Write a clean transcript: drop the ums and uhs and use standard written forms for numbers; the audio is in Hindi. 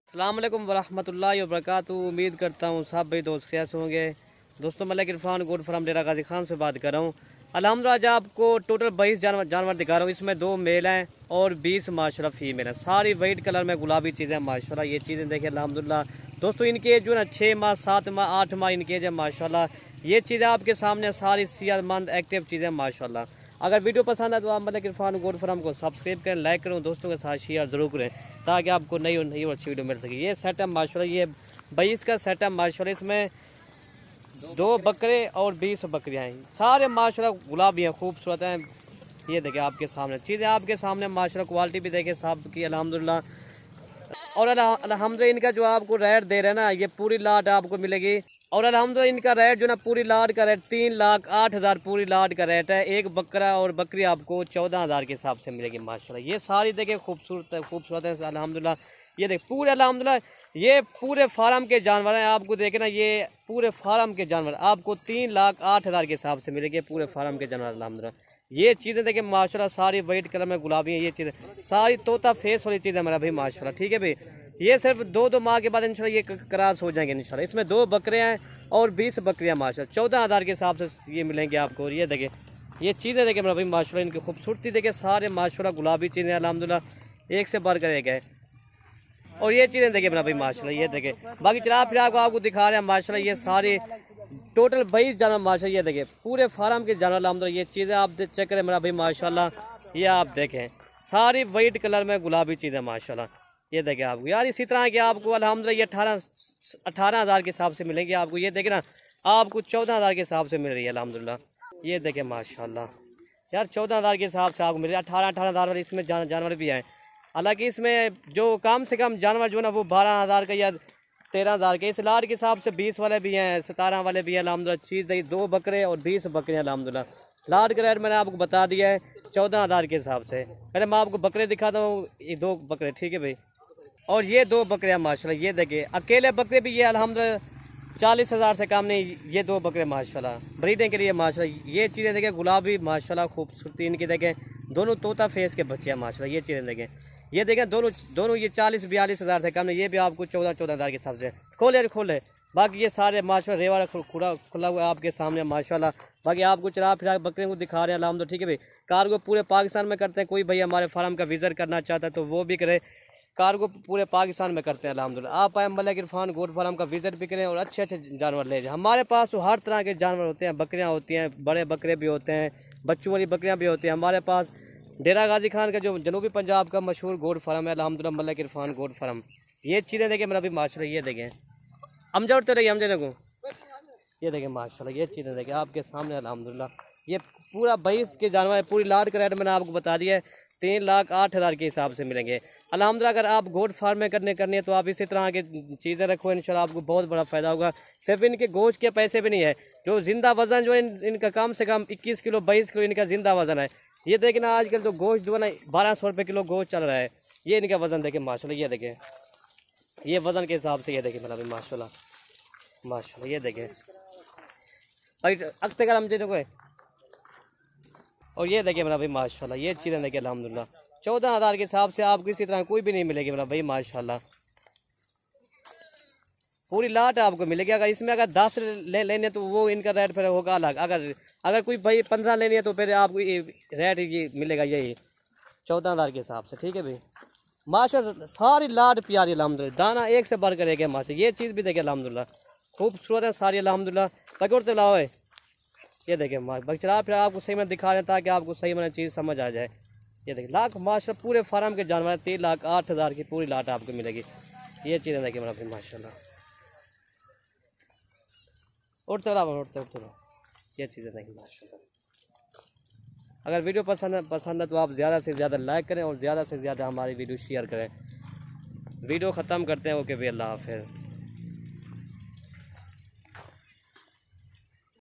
अस्सलाम वालेकुम वरहमतुल्लाहि वबरकातुहू। उम्मीद करता हूँ सब भाई दोस्त कैसे होंगे। दोस्तों मलिक इरफान गोड फार्म डेरा गाजी खान से बात कर रहा हूँ। अल्हम्दुलिल्लाह आज आपको टोटल 22 जानवर दिखा रहा हूँ। इसमें 2 मेल हैं और 20 माशाल्लाह फीमेल हैं। सारी वाइट कलर में गुलाबी चीज़ें माशाल्लाह। ये चीज़ें देखिए अल्हम्दुलिल्लाह। दोस्तों इनके जो है 6 माह 7 माह 8 माह इनके एज है माशाल्लाह। ये चीज़ें आपके सामने सारी सेहतमंद एक्टिव चीज़ें माशाल्लाह। अगर वीडियो पसंद है तो आप मलिक इरफान गोड फार्म को सब्सक्राइब करें, लाइक करें, दोस्तों के साथ शेयर ज़रूर करें ताकि आपको नई और अच्छी वीडियो मिल सके। ये सेटअप माशाल्लाह, ये 22 का सेटअप माशाल्लाह। इसमें 2 बकरे और 20 बकरियाँ हैं। सारे माशाल्लाह गुलाबी हैं, खूबसूरत हैं। ये देखिए आपके सामने चीज़ें आपके सामने माशाल्लाह। क्वालिटी भी देखिए सब की अल्हम्दुलिल्लाह। और अल्हम्दुलिल्लाह इनका जो आपको रेट दे रहे हैं ना, ये पूरी लाट आपको मिलेगी। और अल्हम्दुलिल्लाह इनका रेट जो ना पूरी लाट का रेट 3,08,000 पूरी लाट का रेट है। एक बकरा और बकरी आपको 14,000 के हिसाब से मिलेगी माशाल्लाह। ये सारी देखिए खूबसूरत है अल्हम्दुलिल्लाह। ये देख पूरे अल्हम्दुलिल्लाह ये पूरे फार्म के जानवर हैं। आपको देखे ना, ये पूरे फार्म के जानवर आपको 3,08,000 के हिसाब से मिलेंगे पूरे फार्म के जानवर अल्हम्दुलिल्लाह। ये चीज़ें देखिए माशाल्लाह सारी वाइट कलर में गुलाबी है। ये चीज़ें सारी तोता फेस वाली चीज़ें मेरा भाई माशाल्लाह। ठीक है भाई, ये सिर्फ 2 माह के बाद इंशाल्लाह ये क्रॉस हो जाएंगे इंशाल्लाह। इसमें 2 बकरे हैं और 20 बकरियाँ माशाल्लाह। 14,000 के हिसाब से ये मिलेंगे आपको। ये देखिए ये चीज़ें देखिए मेरा भाई माशाल्लाह। इनकी खूबसूरती देखिए सारे माशाल्लाह गुलाबी चीज़ें अल्हम्दुलिल्लाह एक से बढ़कर एक है। और ये चीज़ें देखिए मेरा भाई माशाल्लाह। ये देखिए बाकी चला फिर आपको दिखा रहे हैं माशाल्लाह। ये सारे टोटल 22 जानवर माशाल्लाह। ये देखें पूरे फार्म के जानवर अल्हम्दुलिल्लाह। ये चीज़ें आप चेक करें मेरा भाई माशाल्लाह। ये आप देखें सारी वाइट कलर में गुलाबी चीज़ें माशाल्लाह। ये देखें आपको यार इसी तरह के आपको अल्हम्दुलिल्लाह ये 18,000 के हिसाब से मिलेंगे आपको। ये देखें ना, आपको 14,000 के हिसाब से मिल रही है अल्हम्दुलिल्लाह। ये देखें माशाल्लाह यार 14,000 के हिसाब से आपको मिल रही है। 18,000 वाले इसमें जानवर भी हैं। हालांकि इसमें जो कम से कम जानवर जो है ना वो 12,000 का या 13,000 के। इस लाट के हिसाब से 20 वाले भी हैं, 17 वाले भी हैं अल्हम्दुलिल्लाह। चीज़ 2 बकरे और 20 बकरियाँ अल्हम्दुलिल्लाह। लाट का रेट मैंने आपको बता दिया है 14,000 के हिसाब से। पहले मैं आपको बकरे दिखाता हूँ। ये 2 बकरे, ठीक है भाई। और ये 2 बकरियाँ माशाल्लाह। ये देखिए अकेले बकरे भी ये अल्हम्दुलिल्लाह 40,000 से कम नहीं। ये 2 बकरे माशाल्लाह ब्रीडिंग के लिए माशाल्लाह। ये चीज़ें देखें गुलाबी माशाल्लाह खूबसूरती इनकी देखें। दोनों तोता फेस के बच्चे हैं माशाल्लाह। ये चीज़ें देखें, ये देखें दोनों ये 40-42,000 से कम नहीं। ये भी आपको 14,000 के हिसाब से खोले। बाकी ये सारे माशाल्लाह रेवा खुला हुआ है आपके सामने माशाल्लाह। बाकी आपको चला फिर बकरे को दिखा रहे हैं अल्हम्दुलिल्लाह। ठीक है भाई, कार्गो पूरे पाकिस्तान में करते हैं। कोई भाई हमारे फार्म का विजिट करना चाहता है तो वो भी करे। कार्गो पूरे पाकिस्तान में करते हैं अल्हम्दुलिल्लाह। आप आए मलिक इरफान गोड फार्म का विजिट भी करें और अच्छे जानवर ले जाएं। हमारे पास तो हर तरह के जानवर होते हैं। बकरियां होती हैं, बड़े बकरे भी होते हैं, बच्चों वाली बकरियां भी होती हैं हमारे पास। डेरा गाजी खान का जो जनूबी पंजाब का मशहूर गोड फार्म है अल्हम्दुलिल्लाह, मलिक इरफान गोड फार्म। ये चीज़ें देखें मेरा भी माशाल्लाह। ये देखें हम जोड़ते रहिए हम को। ये देखें माशाल्लाह। ये चीज़ें देखें आपके सामने अल्हम्दुलिल्लाह। ये पूरा 22 के जानवर है। पूरी लाट का रेट मैंने आपको बता दिया है 3,08,000 के हिसाब से मिलेंगे अल्हम्दुलिल्लाह। अगर आप गोट फार्म में करनी है तो आप इसी तरह की चीज़ें रखो, इंशाल्लाह आपको बहुत बड़ा फ़ायदा होगा। सिर्फ इनके गोश्त के पैसे भी नहीं है, जो जिंदा वज़न जो इनका कम से कम 21 किलो 22 किलो इनका जिंदा वज़न है। ये देखें ना आजकल तो गोश्त जो है ना 1,200 रुपये किलो गोश्त चल रहा है। ये इनका वज़न देखें माशाल्लाह। ये देखें ये वज़न के हिसाब से। ये देखें मेरा भी माशाल्लाह। ये देखें अगते कर हम को। और ये देखिए मेरा भाई माशाल्लाह। ये चीज़ें देखिए अल्हम्दुलिल्लाह 14,000 के हिसाब से आपको इसी तरह कोई भी नहीं मिलेगी मेरा भाई माशाल्लाह। पूरी लाट आपको मिलेगी। अगर इसमें अगर 10 लेने तो वो इनका रेट फिर होगा अलग। अगर कोई भाई 15 लेनी है तो फिर आपको ये रेट ये मिलेगा यही 14,000 के हिसाब से। ठीक है भाई माशाल्लाह। सारी लाट प्यारी अल्हम्दुलिल्लाह, दाना एक से बढ़ कर एक है माशाल्लाह। ये चीज़ भी देखिए अल्हम्दुलिल्लाह खूबसूरत है सारी अल्हम्दुलिल्लाह। पकड़ते लाओ ये देखें बच्चा फिर आपको सही में दिखा रहे हैं ताकि आपको सही में चीज़ समझ आ जाए। ये देखिए लाख माशाल्लाह पूरे फार्म के जानवर 3,08,000 की पूरी लाट आपको मिलेगी। ये चीज़ें देखिए मेरा फिर माशाल्लाह। उठते रहो। ये चीज़ें देखिए माशाल्लाह। अगर वीडियो पसंद है तो आप ज़्यादा से ज़्यादा लाइक करें और ज़्यादा से ज़्यादा हमारी वीडियो शेयर करें। वीडियो ख़त्म करते हैं। ओके भाई, अल्लाह हाफ़िज़।